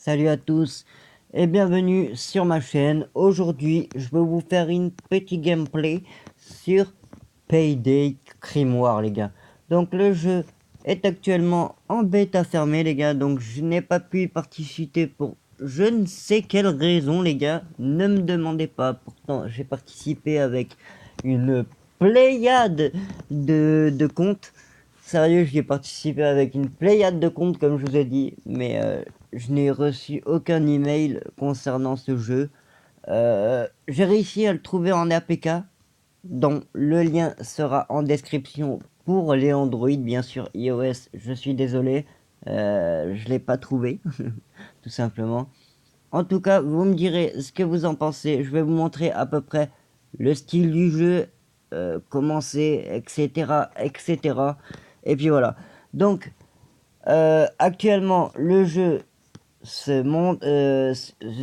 Salut à tous et bienvenue sur ma chaîne. Aujourd'hui, je vais vous faire une petite gameplay sur Payday Crime War, les gars. Donc le jeu est actuellement en bêta fermée, les gars. Donc je n'ai pas pu y participer pour je ne sais quelle raison, les gars. Ne me demandez pas. Pourtant, j'ai participé avec une pléiade de comptes. Sérieux, j'y ai participé avec une pléiade de comptes, comme je vous ai dit, mais je n'ai reçu aucun email concernant ce jeu. J'ai réussi à le trouver en APK, dont le lien sera en description pour les Android, bien sûr. iOS, je suis désolé, je l'ai pas trouvé, tout simplement. En tout cas, vous me direz ce que vous en pensez. Je vais vous montrer à peu près le style du jeu, comment c'est, etc., etc. Et puis voilà. Donc, actuellement, le jeu se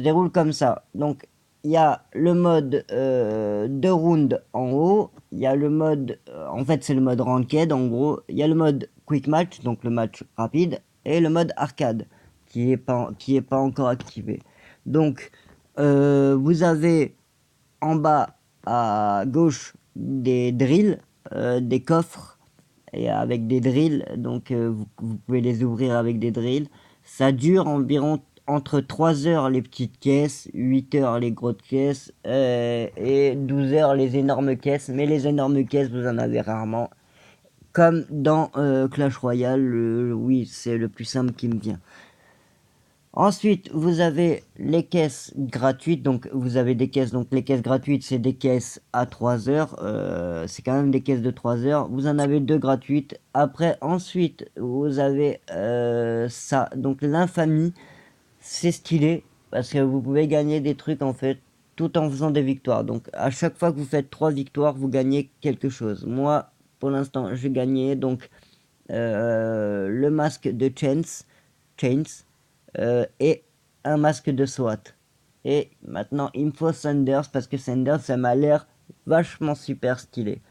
déroule comme ça. Donc, il y a le mode 2 rounds en haut. Il y a le mode, en fait, c'est le mode ranked en gros. Il y a le mode quick match, donc le match rapide, et le mode arcade qui est pas encore activé. Donc, vous avez en bas à gauche des drills, des coffres et avec des drills, donc vous pouvez les ouvrir avec des drills. Ça dure environ entre 3 heures les petites caisses, 8 heures les grosses caisses et 12 heures les énormes caisses. Mais les énormes caisses, vous en avez rarement. Comme dans Clash Royale, oui, c'est le plus simple qui me vient. Ensuite, vous avez les caisses gratuites. Donc, vous avez des caisses. Donc, les caisses gratuites, c'est des caisses à 3 heures. C'est quand même des caisses de 3 heures. Vous en avez deux gratuites. Après, ensuite, vous avez ça. Donc, l'infamie, c'est stylé. Parce que vous pouvez gagner des trucs, en fait, tout en faisant des victoires. Donc, à chaque fois que vous faites 3 victoires, vous gagnez quelque chose. Moi, pour l'instant, j'ai gagné. Donc, le masque de Chains et un masque de SWAT. Et maintenant, il me faut Sanders parce que Sanders, ça m'a l'air vachement super stylé.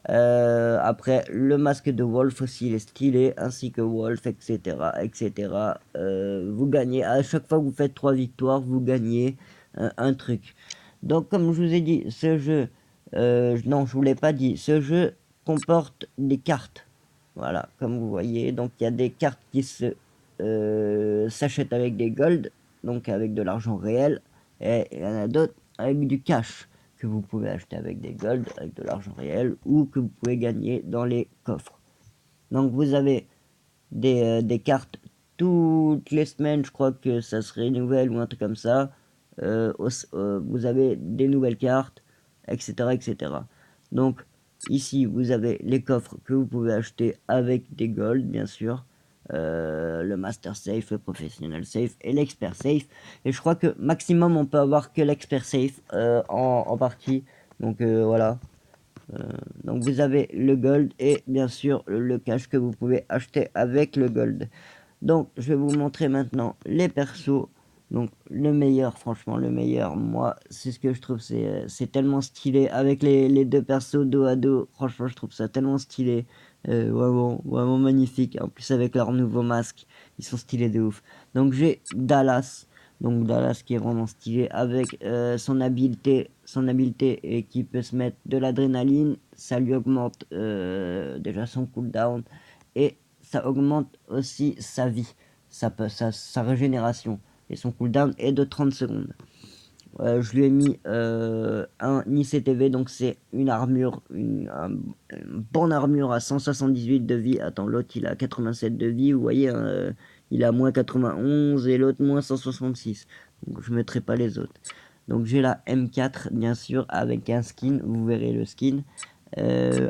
Après, le masque de Wolf aussi, il est stylé, ainsi que Wolf, etc. etc. Vous gagnez, à chaque fois que vous faites 3 victoires, vous gagnez un truc. Donc, comme je vous ai dit, ce jeu, non, je vous l'ai pas dit, ce jeu comporte des cartes. Voilà, comme vous voyez, donc il y a des cartes qui s'achètent avec des gold, donc avec de l'argent réel, et il y en a d'autres avec du cash que vous pouvez acheter avec des gold, avec de l'argent réel, ou que vous pouvez gagner dans les coffres. Donc vous avez des cartes toutes les semaines, je crois que ça se renouvelle ou un truc comme ça. Vous avez des nouvelles cartes, etc., etc. Donc ici, vous avez les coffres que vous pouvez acheter avec des gold, bien sûr. Le Master Safe, le Professional Safe et l'Expert Safe. Et je crois que maximum, on peut avoir que l'Expert Safe en partie. Donc voilà. Donc vous avez le gold et bien sûr le cash que vous pouvez acheter avec le gold. Donc je vais vous montrer maintenant les persos. Donc le meilleur, franchement le meilleur, moi c'est ce que je trouve, c'est tellement stylé avec les deux persos dos à dos. Franchement je trouve ça tellement stylé. Vraiment, vraiment magnifique. En plus avec leur nouveau masque, ils sont stylés de ouf. Donc j'ai Dallas. Donc Dallas qui est vraiment stylé avec son habileté et qui peut se mettre de l'adrénaline, ça lui augmente déjà son cooldown et ça augmente aussi sa vie, sa régénération. Et son cooldown est de 30 secondes. Je lui ai mis un ICTV, donc c'est une armure, une bonne armure à 178 de vie. Attends, l'autre il a 87 de vie, vous voyez, hein, il a moins 91 et l'autre moins 166. Donc je ne mettrai pas les autres. Donc j'ai la M4, bien sûr, avec un skin, vous verrez le skin.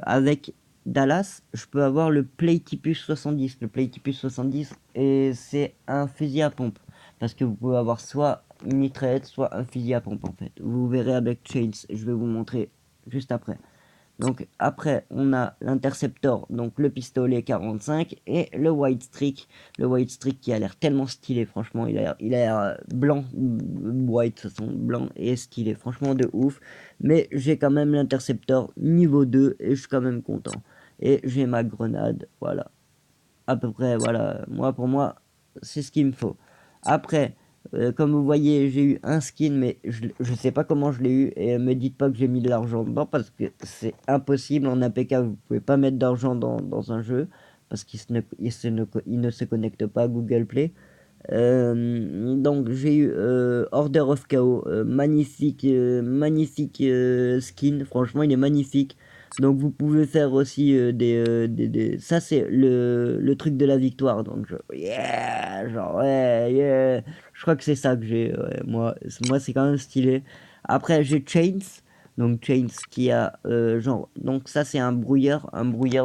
Avec Dallas, je peux avoir le Platypus 70. Le Platypus 70, et c'est un fusil à pompe. Parce que vous pouvez avoir soit une mitraillette, soit un fusil à pompe en fait. Vous verrez avec Chains, je vais vous montrer juste après. Donc après, on a l'interceptor, donc le pistolet 45 et le white streak. Le white streak qui a l'air tellement stylé, franchement, il a l'air blanc, white de toute façon, blanc et stylé, franchement de ouf. Mais j'ai quand même l'interceptor niveau 2 et je suis quand même content. Et j'ai ma grenade, voilà. À peu près, voilà. Moi, pour moi, c'est ce qu'il me faut. Après, Comme vous voyez, j'ai eu un skin, mais je sais pas comment je l'ai eu. Et me dites pas que j'ai mis de l'argent dedans parce que c'est impossible. En APK, vous pouvez pas mettre d'argent dans un jeu parce il ne se connecte pas à Google Play. Donc j'ai eu Order of Chaos, magnifique skin, franchement il est magnifique. Donc vous pouvez faire aussi ça c'est le truc de la victoire. Donc yeah, genre ouais, yeah. Je crois que c'est ça que j'ai, ouais, moi c'est quand même stylé. Après j'ai Chains, donc Chains qui a genre, donc ça c'est un brouilleur,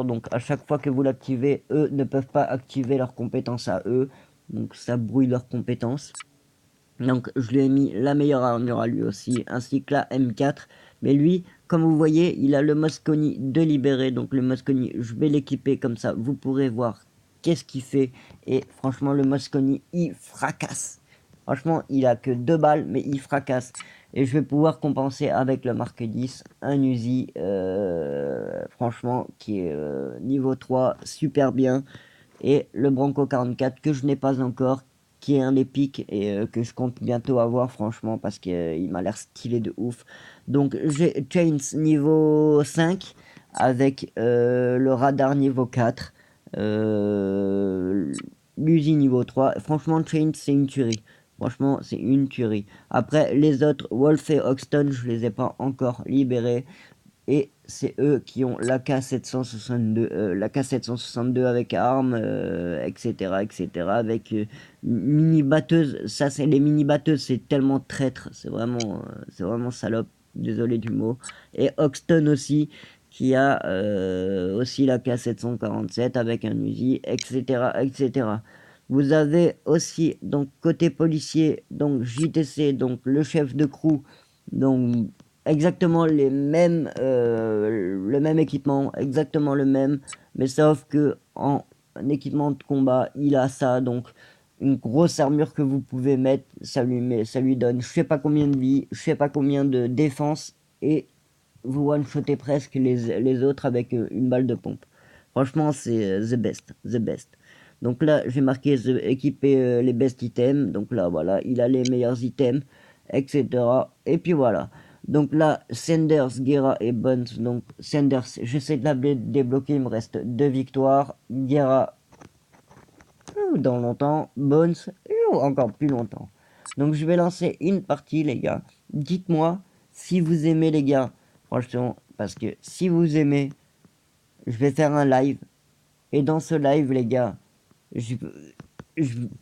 donc à chaque fois que vous l'activez, eux ne peuvent pas activer leurs compétences à eux. Donc ça brouille leurs compétences. Donc je lui ai mis la meilleure armure à lui aussi, ainsi que la M4. Mais lui, comme vous voyez, il a le Mosconi de libérer. Donc le Mosconi, je vais l'équiper comme ça. Vous pourrez voir qu'est-ce qu'il fait. Et franchement, le Mosconi, il fracasse. Franchement, il a que 2 balles, mais il fracasse. Et je vais pouvoir compenser avec le Mark 10, un Uzi, franchement, qui est niveau 3, super bien. Et le Bronco 44 que je n'ai pas encore, qui est un épique et que je compte bientôt avoir franchement parce qu'il m'a l'air stylé de ouf. Donc j'ai Chains niveau 5 avec le radar niveau 4, l'usine niveau 3. Franchement Chains c'est une tuerie. Franchement c'est une tuerie. Après les autres, Wolf et Hoxton, je les ai pas encore libérés. Et c'est eux qui ont la K762 avec armes, etc., etc., avec mini batteuse. Ça, c'est les mini batteuses, c'est tellement traître, c'est vraiment salope. Désolé du mot. Et Hoxton aussi, qui a aussi la K747 avec un Uzi, etc., etc. Vous avez aussi donc côté policier, donc JTC, donc le chef de crew, donc exactement le même équipement, exactement le même, mais sauf que en équipement de combat, il a ça, donc une grosse armure que vous pouvez mettre, ça lui donne je sais pas combien de vie, je sais pas combien de défense, et vous one-shotez presque les autres avec une balle de pompe. Franchement, c'est the best. Donc là, j'ai marqué équiper les best items, donc là, voilà, il a les meilleurs items, etc. Et puis voilà. Donc là, Sanders, Guerra et Bones. Donc Sanders, j'essaie de la débloquer, il me reste 2 victoires. Guerra, dans longtemps. Bones, encore plus longtemps. Donc je vais lancer une partie, les gars. Dites-moi si vous aimez, les gars. Franchement, parce que si vous aimez, je vais faire un live. Et dans ce live, les gars, je,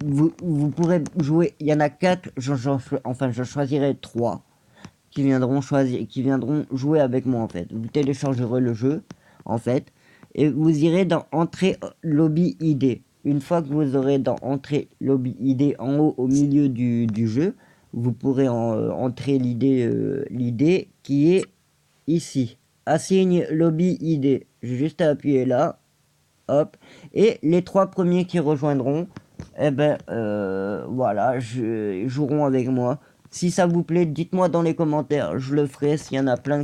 vous pourrez jouer. Il y en a 4, enfin je choisirai 3 qui viendront jouer avec moi en fait. Vous téléchargerez le jeu en fait et vous irez dans Entrée Lobby ID. Une fois que vous aurez dans Entrée Lobby ID en haut au milieu du jeu, vous pourrez entrer l'idée qui est ici. Assigne Lobby ID. J'ai juste à appuyer là. Hop. Et les 3 premiers qui rejoindront, eh ben voilà, joueront avec moi. Si ça vous plaît, dites-moi dans les commentaires, je le ferai. S'il y en a plein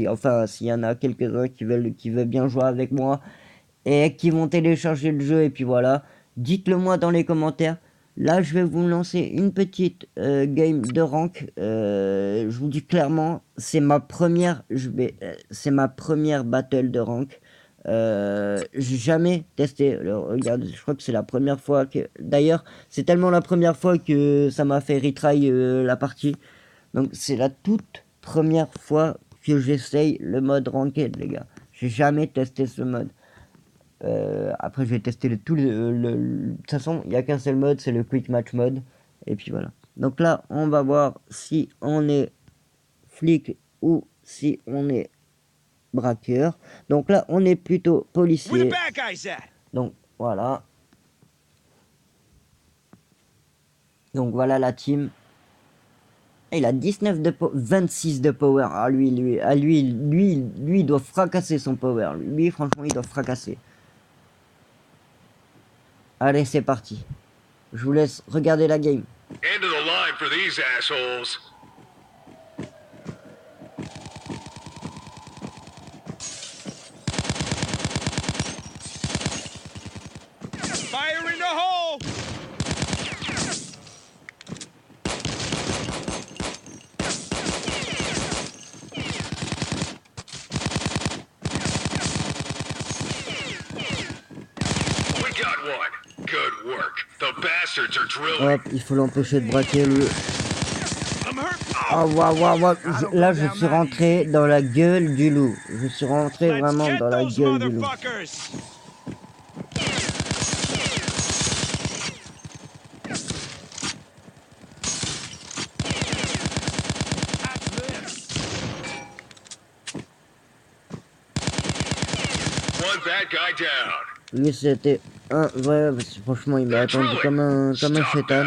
enfin, s'il y en a quelques-uns qui veulent bien jouer avec moi et qui vont télécharger le jeu, et puis voilà, dites-le moi dans les commentaires. Là, je vais vous lancer une petite game de rank. Je vous dis clairement, c'est ma première battle de rank. J'ai jamais testé. Alors, regarde, je crois que c'est la première fois que. D'ailleurs, c'est tellement la première fois que ça m'a fait retry la partie. Donc, c'est la toute première fois que j'essaye le mode ranked, les gars. J'ai jamais testé ce mode. Après, je vais tester de toute façon, il n'y a qu'un seul mode, c'est le quick match mode. Et puis voilà. Donc là, on va voir si on est flic ou si on est braqueur. Donc là, on est plutôt policier. Donc voilà. Donc voilà la team. Et il a 26 de power. Ah lui, il doit fracasser son power. Lui, franchement, il doit fracasser. Allez, c'est parti. Je vous laisse regarder la game. End of the line for these assholes. Fire in the hole! Hop, il faut l'empêcher de braquer lui. Oh, waouh, waouh, waouh. Là, je suis rentré dans la gueule du loup. Je suis rentré vraiment dans la gueule du loup. Lui, c'était un vrai... Franchement, il m'a attendu comme un chétan.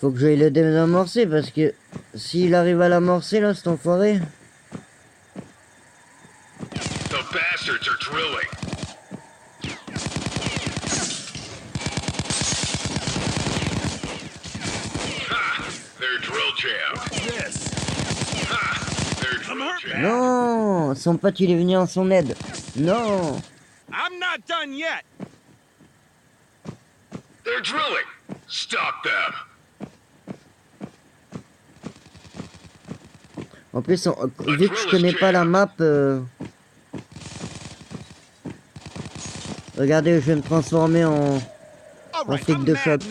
Faut que j'aille le désamorcer parce que s'il arrive à l'amorcer là, cet enfoiré. Non, son pote il est venu en son aide. Non. I'm not done yet. They're drilling. Stop them. En plus, vu que je connais pas la map, regardez, je vais me transformer en flic de choc.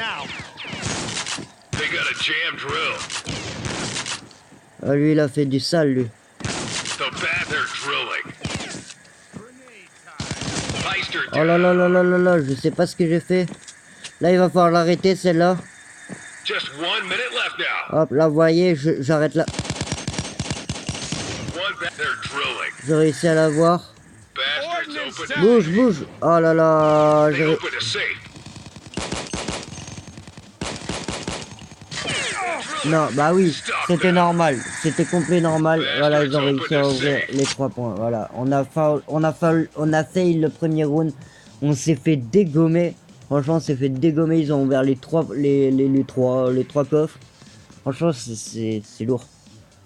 Ah, lui, il a fait du sale, lui. Oh là là là là là là, je sais pas ce que j'ai fait. Là, il va falloir l'arrêter, celle-là. Hop, là, vous voyez, j'arrête là. J'ai réussi à la voir. Bouge, bouge. Oh là là, non, bah oui, c'était normal. C'était complet normal. Voilà, ils ont réussi à ouvrir les 3 points. Voilà, on a fail le premier round. On s'est fait dégommer. Franchement, on s'est fait dégommer. Ils ont ouvert les trois coffres. Franchement, c'est lourd.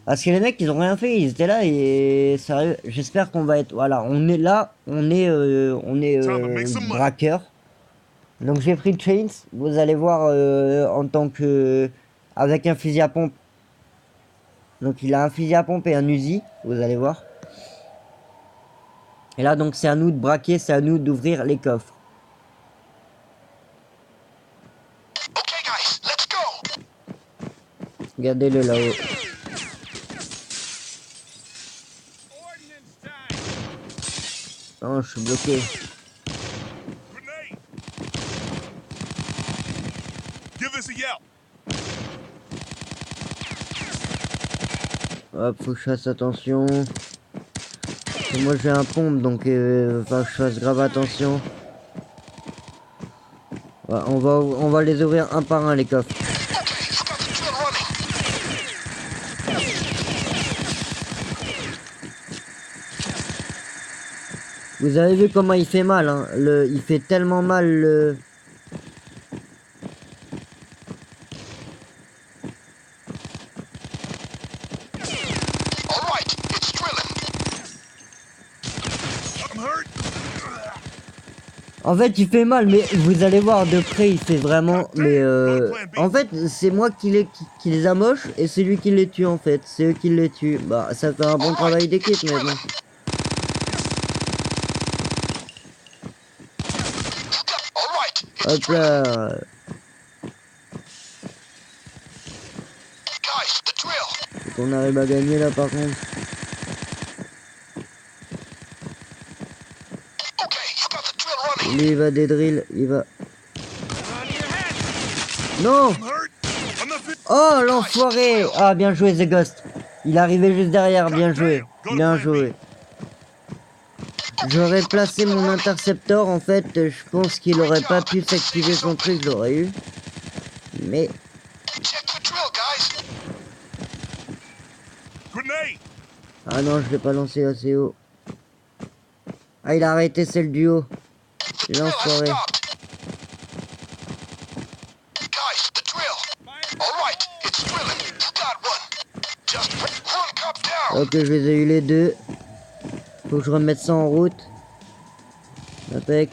Parce que les mecs, ils ont rien fait. Ils étaient là et sérieux. J'espère qu'on va être. Voilà, on est là. On est braqueur. Donc j'ai pris Chains. Vous allez voir en tant que avec un fusil à pompe. Donc il a un fusil à pompe et un Uzi. Vous allez voir. Et là donc c'est à nous de braquer, c'est à nous d'ouvrir les coffres. Regardez-le là-haut. Non, je suis bloqué. Hop, faut que je fasse attention. Et moi j'ai un pompe donc faut que je fasse grave attention. Ouais, on va les ouvrir un par un les coffres. Vous avez vu comment il fait mal, hein. Il fait tellement mal le... En fait, il fait mal, mais vous allez voir de près, il fait vraiment... Mais en fait, c'est moi qui les amoche et c'est lui qui les tue en fait. C'est eux qui les tuent. Bah, ça fait un bon travail d'équipe, mais bon. Hop là. Faut qu'on arrive à gagner là par contre. Lui il va des drills, il va... Non. Oh l'enfoiré. Ah bien joué The Ghost. Il est arrivé juste derrière, bien joué. Bien joué. J'aurais placé mon interceptor en fait, je pense qu'il aurait pas pu s'activer son truc, j'aurais eu. Mais... Ah non, je l'ai pas lancé assez haut. Ah il a arrêté celle du haut. L'enfoiré. Ok, je les ai eu les deux. Faut que je remette ça en route. Impec.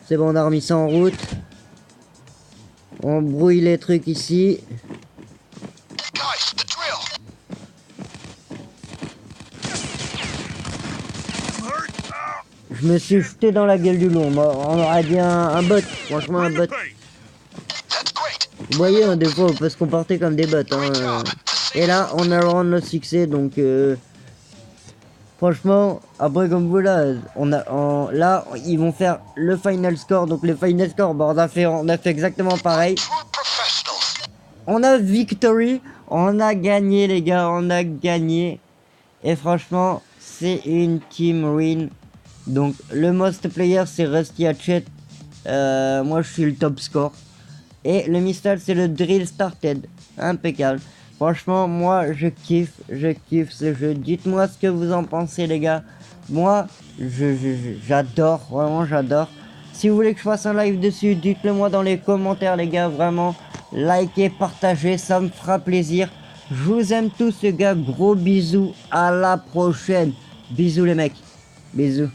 C'est bon, on a remis ça en route. On brouille les trucs ici. Je me suis jeté dans la gueule du loup. On aurait dit un bot. Franchement, un bot. Vous voyez, hein, des fois, on peut se comporter comme des bots. Hein. Et là, on a le round de succès. Donc, franchement, après, comme vous, là, là, ils vont faire le final score. Donc, le final score, bah, on a fait exactement pareil. On a victory. On a gagné, les gars. On a gagné. Et franchement, c'est une team win. Donc, le most player, c'est Rusty Hatchet. Moi, je suis le top score. Et le Mistal, c'est le drill started. Impeccable. Franchement, moi, je kiffe ce jeu. Dites-moi ce que vous en pensez, les gars. Moi, j'adore. Vraiment, j'adore. Si vous voulez que je fasse un live dessus, dites-le moi dans les commentaires, les gars. Vraiment, likez, partagez. Ça me fera plaisir. Je vous aime tous, les gars. Gros bisous. À la prochaine. Bisous, les mecs. Bisous.